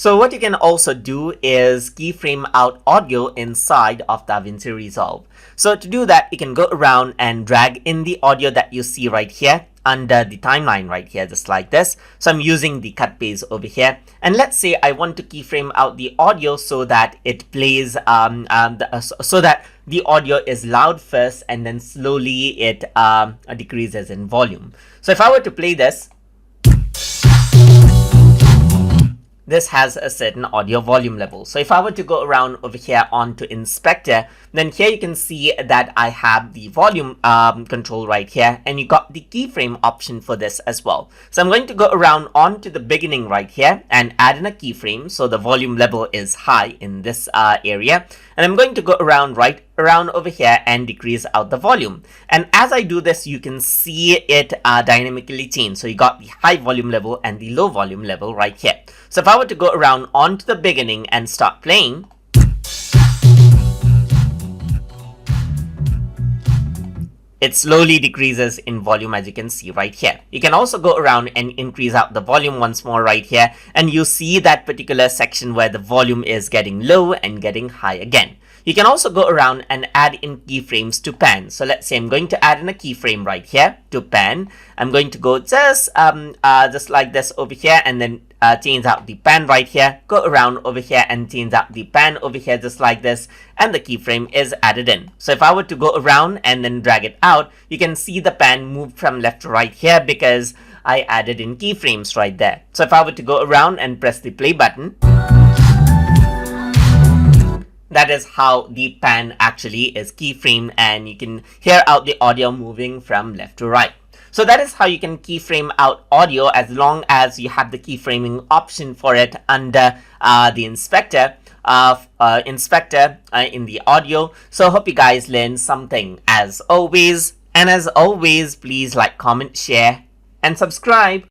So what you can also do is keyframe out audio inside of Davinci Resolve. So to do that, you can go around and drag in the audio that you see right here under the timeline right here, just like this. So I'm using the cut paste over here, and let's say I want to keyframe out the audio so that it plays so that the audio is loud first and then slowly it decreases in volume. So if I were to play this, this has a certain audio volume level. So if I were to go around over here onto inspector, then here you can see that I have the volume control right here, and you got the keyframe option for this as well. So I'm going to go around onto the beginning right here and add in a keyframe so the volume level is high in this area, and I'm going to go around right around over here and decrease out the volume. And as I do this, you can see it dynamically change. So you got the high volume level and the low volume level right here. So if I were to go around onto the beginning and start playing, it slowly decreases in volume, as you can see right here. You can also go around and increase out the volume once more right here, and you see that particular section where the volume is getting low and getting high again. You can also go around and add in keyframes to pan. So let's say I'm going to add in a keyframe right here to pan. I'm going to go just like this over here, and then change out the pan right here, go around over here and change out the pan over here just like this, and the keyframe is added in. So if I were to go around and then drag it out, you can see the pan move from left to right here because I added in keyframes right there. So if I were to go around and press the play button, that is how the pan actually is keyframed, and you can hear out the audio moving from left to right. So that is how you can keyframe out audio, as long as you have the keyframing option for it under the inspector in the audio. So hope you guys learned something as always. And as always, please like, comment, share, and subscribe.